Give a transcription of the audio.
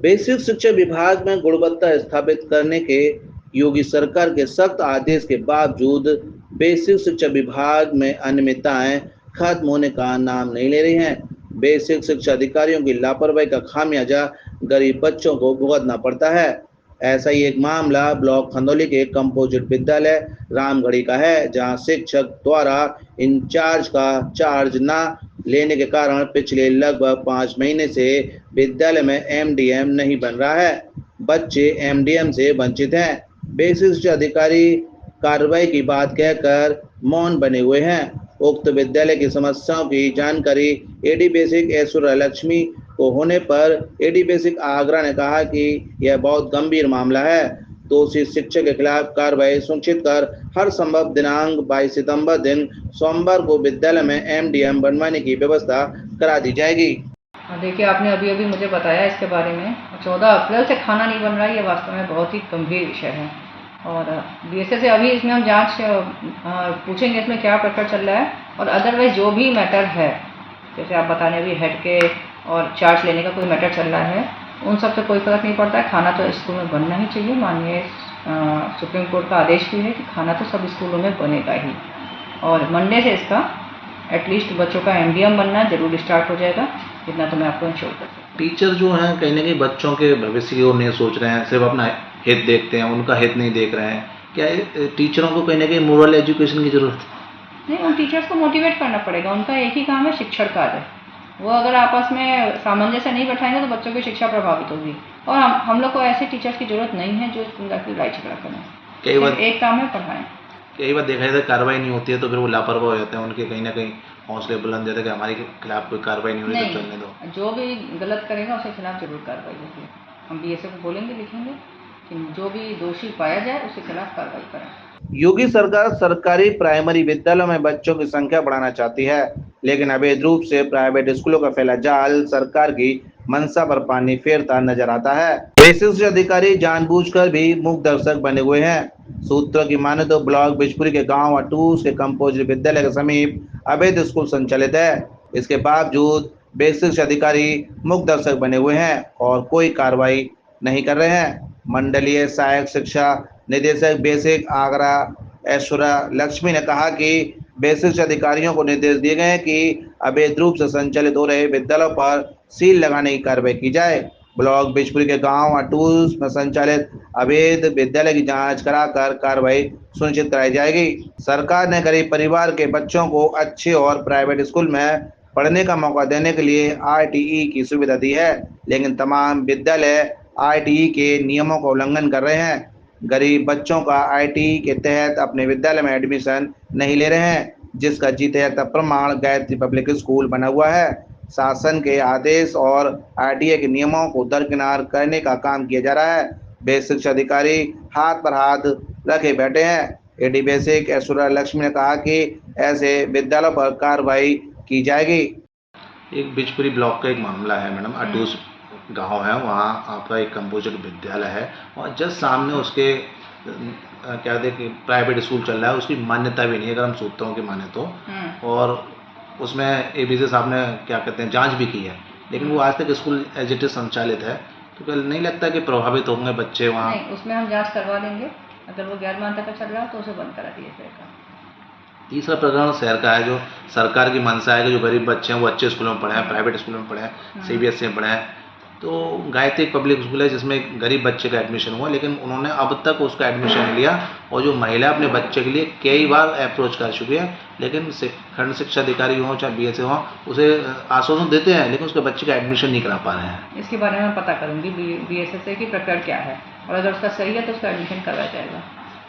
Basic शिक्षा विभाग में गुणवत्ता स्थापित करने के योगी सरकार के सख्त आदेश के बावजूद बेसिक शिक्षा विभाग में अनियमितताएं खत्म होने का नाम नहीं ले रही हैं। बेसिक शिक्षा अधिकारियों की लापरवाही का खामियाजा गरीब बच्चों को भुगतना पड़ता है। ऐसा ही एक मामला ब्लॉक खंदौली के कंपोजिट विद्यालय रामगढ़ी का है, जहां शिक्षक द्वारा इंचार्ज का चार्ज न लेने के कारण पिछले लगभग 5 महीने से विद्यालय में एमडीएम नहीं बन रहा है। बच्चे एमडीएम से वंचित हैं। बेसिक शिक्षा अधिकारी कार्रवाई की बात कहकर मौन बने हुए हैं। उक्त विद्यालय की समस्याओं की जानकारी एडी बेसिक ऐश्वर्या लक्ष्मी को होने पर एडी बेसिक आगरा ने कहा कि यह बहुत गंभीर मामला है। दोषी शिक्षक के खिलाफ कार्रवाई सुनिश्चित कर हर संभव दिनांक 22 सितंबर दिन सोमवार को विद्यालय में एमडीएम बनवाने की व्यवस्था करा दी जाएगी। देखिए, आपने अभी मुझे बताया इसके बारे में। 14 अप्रैल से खाना नहीं बन रहा है, ये वास्तव में बहुत ही गंभीर विषय है। और बीएसए से अभी इसमें हम जांच पूछेंगे इसमें क्या प्रकरण चल रहा है, और अदरवाइज जो भी मैटर है, जैसे आप बता रहे हैं अभी हेड के और चार्ज लेने का कोई मैटर चल रहा है, उन सब से कोई फर्क नहीं पड़ता है। खाना तो स्कूल में बनना ही चाहिए। माननीय सुप्रीम कोर्ट का आदेश भी है कि खाना तो सब स्कूलों में बनेगा ही, और मंडे से इसका एटलीस्ट बच्चों का एमडीएम बनना जरूर स्टार्ट हो जाएगा। इतना तो मैं आपको इंश्योर कर सकता हूँ। टीचर जो हैं कहीं ना कहीं बच्चों के भविष्य की ओर नहीं सोच रहे हैं, सिर्फ अपना हित देखते हैं, उनका हित नहीं देख रहे हैं। क्या टीचरों को कहीं ना कहीं मोरल एजुकेशन की जरूरत है? नहीं, उन टीचर्स को मोटिवेट करना पड़ेगा। उनका एक ही काम है शिक्षण कार्य। वो अगर आपस में सामंजस्य नहीं बैठाएंगे तो बच्चों की शिक्षा प्रभावित होगी। और हम लोग को ऐसे टीचर्स की जरूरत नहीं है जो स्कूल जाकर लड़ाई झगड़ा करें। कई बार एक काम है पढ़ाएं। कई बार देखा जाता है कार्रवाई नहीं होती है तो फिर वो लापरवाह हो जाते हैं, उनके कहीं ना कहीं हौसले बुलंद जाते हैं कि हमारे खिलाफ कोई कार्रवाई नहीं हो रही तो चलने दो। जो भी गलत करेगा उसके खिलाफ जरूर कार्रवाई होगी। हम बीएसए को बोलेंगे, लिखेंगे कि जो भी दोषी पाया जाए उसके खिलाफ कार्रवाई करें। योगी सरकार सरकारी प्राइमरी विद्यालयों में बच्चों की संख्या बढ़ाना चाहती है, लेकिन अवैध रूप से प्राइवेट स्कूलों का फैला जाल सरकार की मंशा पर पानी फेरता नजर आता है। बेसिक अधिकारी जानबूझकर भी मुख्य दर्शक बने हुए हैं। सूत्रों की माने तो ब्लॉक बिजपुरी के गांव अटूस के कंपोजिट विद्यालय के समीप अवैध स्कूल संचालित है। इसके बावजूद बेसिक अधिकारी मुख्य दर्शक बने हुए हैं और कोई कार्रवाई नहीं कर रहे हैं। मंडलीय सहायक शिक्षा निदेशक बेसिक आगरा ऐश्वर्या लक्ष्मी ने कहा कि बेसिक अधिकारियों को निर्देश दिए गए हैं कि अवैध रूप से संचालित हो रहे विद्यालयों पर सील लगाने की कार्रवाई की जाए। ब्लॉक बिजपुरी के गांव अटूस में संचालित अवैध विद्यालय की जांच कराकर कार्रवाई सुनिश्चित कराई जाएगी। सरकार ने गरीब परिवार के बच्चों को अच्छे और प्राइवेट स्कूल में पढ़ने का मौका देने के लिए आरटीई की सुविधा दी है, लेकिन तमाम विद्यालय आरटीई के नियमों का उल्लंघन कर रहे हैं। गरीब बच्चों का आरटीई के तहत अपने विद्यालय में एडमिशन नहीं ले रहे हैं, जिसका जीता प्रमाण गायत्री पब्लिक स्कूल बना हुआ है। शासन के आदेश और आरटीई के नियमों को दरकिनार करने का काम किया जा रहा है। बेसिक शिक्षा अधिकारी हाथ पर हाथ रखे बैठे हैं। एडी बेसिक ऐश्वर्या लक्ष्मी ने कहा कि ऐसे विद्यालयों पर कार्रवाई की जाएगी। एक बिजपुरी ब्लॉक का एक मामला है मैडम, अटूस गांव है, वहाँ आपका एक कंपोजिट विद्यालय है और जस्ट सामने उसके क्या देखिए प्राइवेट स्कूल चल रहा है, उसकी मान्यता भी नहीं है अगर हम सूत्रों की माने तो। और उसमें एबीसी साहब ने क्या कहते हैं जांच भी की है, लेकिन वो आज तक स्कूल एज इट इज संचालित है। तो क्या नहीं लगता कि प्रभावित होंगे बच्चे वहाँ? नहीं, उसमें हम जांच करवा लेंगे। अगर वो गैर मान्यता पर चल रहा है तो उसे बंद करा दिया जाएगा। तीसरा प्रकरण शहर का है, जो सरकार की मंशा है कि जो गरीब बच्चे हैं वो अच्छे स्कूलों में पढ़े हैं, प्राइवेट स्कूलों में पढ़े हैं, सीबीएसई में पढ़े हैं। तो गायत्री पब्लिक स्कूल है जिसमें गरीब बच्चे का एडमिशन हुआ, लेकिन उन्होंने अब तक उसका एडमिशन नहीं लिया। और जो महिला अपने बच्चे के लिए कई बार अप्रोच कर चुकी है, लेकिन खंड शिक्षा अधिकारी हो चाहे बीएसए हो उसे आश्वासन देते हैं, लेकिन उसके बच्चे का एडमिशन नहीं करा पा रहे हैं। इसके बारे में पता करूंगी बीएसए से कि प्रकरण क्या है, और अगर उसका सही है तो उसका एडमिशन करवाया जाएगा।